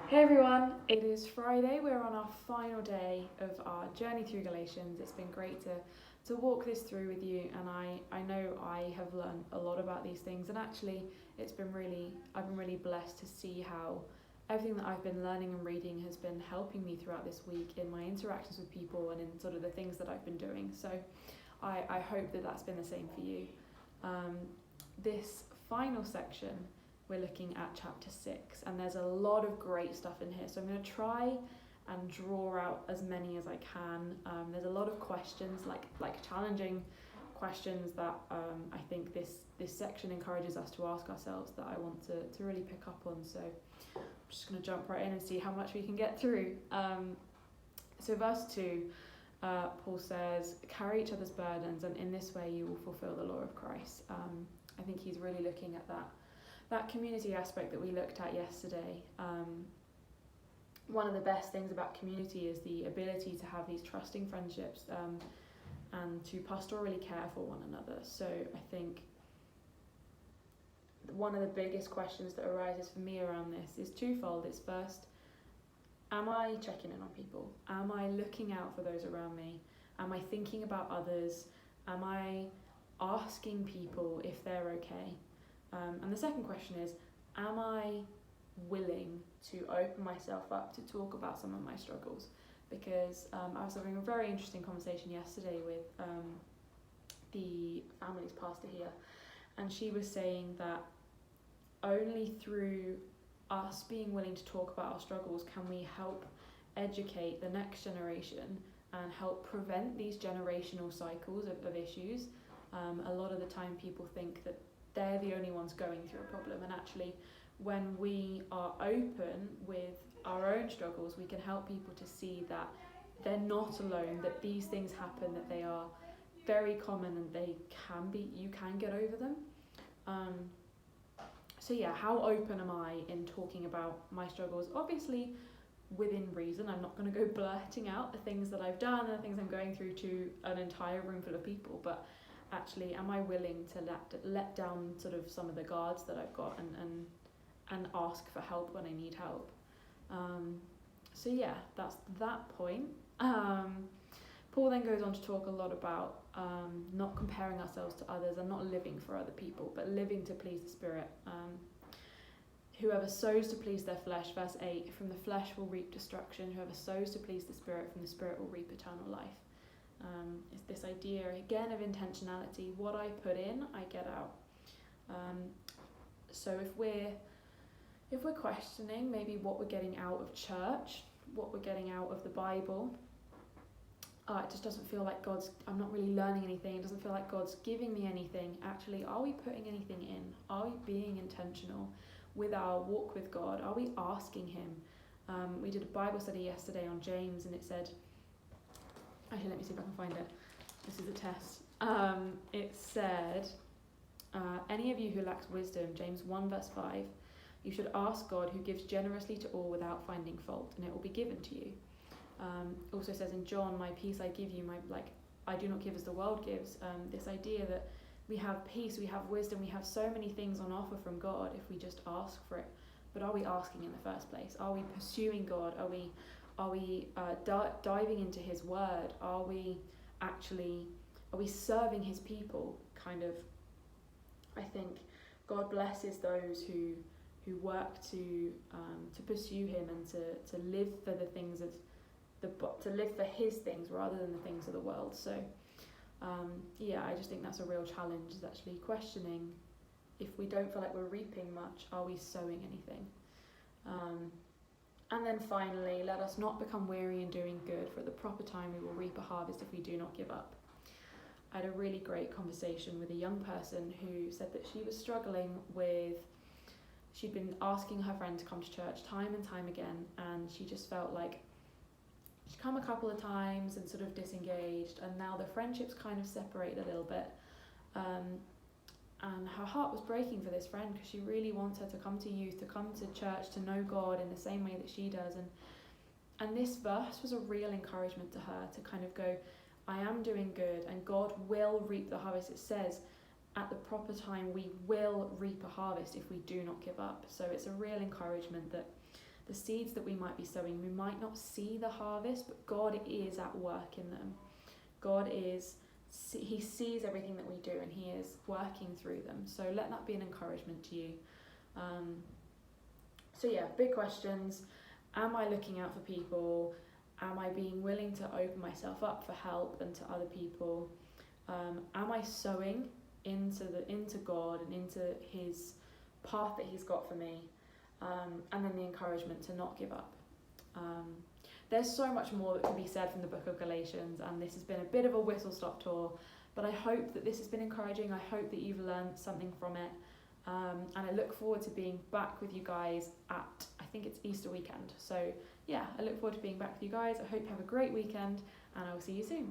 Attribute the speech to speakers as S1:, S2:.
S1: Hey everyone, it is Friday. We're on our final day of our journey through Galatians. It's been great to walk this through with you, and I know I have learned a lot about these things, and actually I've been really blessed to see how everything that I've been learning and reading has been helping me throughout this week in my interactions with people and in sort of the things that I've been doing. So I hope that that's been the same for you. This final section, we're looking at chapter 6, and there's a lot of great stuff in here, so I'm going to try and draw out as many as I can. There's a lot of questions, like challenging questions that I think this section encourages us to ask ourselves, that I want to really pick up on. So I'm just going to jump right in and see how much we can get through. So verse 2, Paul says, carry each other's burdens, and in this way you will fulfill the law of Christ. I think he's really looking at that community aspect that we looked at yesterday. One of the best things about community is the ability to have these trusting friendships and to pastorally care for one another. So I think one of the biggest questions that arises for me around this is twofold. It's first, am I checking in on people? Am I looking out for those around me? Am I thinking about others? Am I asking people if they're okay? And the second question is, am I willing to open myself up to talk about some of my struggles? Because I was having a very interesting conversation yesterday with the family's pastor here, and she was saying that only through us being willing to talk about our struggles can we help educate the next generation and help prevent these generational cycles of issues. A lot of the time people think that they're the only ones going through a problem, and actually when we are open with our own struggles, we can help people to see that they're not alone, that these things happen, that they are very common, and you can get over them. So yeah, how open am I in talking about my struggles? Obviously within reason. I'm not going to go blurting out the things that I've done and the things I'm going through to an entire room full of people, but actually, am I willing to let down sort of some of the guards that I've got and ask for help when I need help? So yeah, that's that point. Paul then goes on to talk a lot about not comparing ourselves to others and not living for other people, but living to please the Spirit. Whoever sows to please their flesh, verse 8, from the flesh will reap destruction. Whoever sows to please the Spirit, from the Spirit will reap eternal life. It's this idea again of intentionality. What I put in, I get out. So if we're questioning maybe what we're getting out of church, what we're getting out of the Bible, it just doesn't feel like I'm not really learning anything, it doesn't feel like God's giving me anything. Actually, are we putting anything in? Are we being intentional with our walk with God? Are we asking him? We did a Bible study yesterday on James, and it said, actually, let me see if I can find it. This is a test. It said, any of you who lacks wisdom, James 1 verse 5, you should ask God, who gives generously to all without finding fault, and it will be given to you. Also says in John, my peace I give you, I do not give as the world gives. This idea that we have peace, we have wisdom, we have so many things on offer from God if we just ask for it. But are we asking in the first place? Are we pursuing God? Are we diving into his word? Are we serving his people? Kind of, I think God blesses those who work to pursue him and to live for the things to live for his things rather than the things of the world. So I just think that's a real challenge, is actually questioning, if we don't feel like we're reaping much, are we sowing anything? And then finally, let us not become weary in doing good, for at the proper time we will reap a harvest if we do not give up. I had a really great conversation with a young person who said that she was struggling she'd been asking her friend to come to church time and time again, and she just felt like she'd come a couple of times and sort of disengaged, and now the friendships kind of separated a little bit. And her heart was breaking for this friend, because she really wants her to come to youth, to come to church, to know God in the same way that she does. And this verse was a real encouragement to her to kind of go, I am doing good, and God will reap the harvest. It says at the proper time we will reap a harvest if we do not give up. So it's a real encouragement that the seeds that we might be sowing, we might not see the harvest, but God is at work in them. God is, he sees everything that we do, and he is working through them. So let that be an encouragement to you. So yeah, big questions. Am I looking out for people? Am I being willing to open myself up for help and to other people? Am I sowing into God and into his path that he's got for me? And then the encouragement to not give up. There's so much more that can be said from the book of Galatians, and this has been a bit of a whistle-stop tour, but I hope that this has been encouraging. I hope that you've learned something from it, and I look forward to being back with you guys at, I think it's Easter weekend. So yeah, I look forward to being back with you guys. I hope you have a great weekend, and I will see you soon.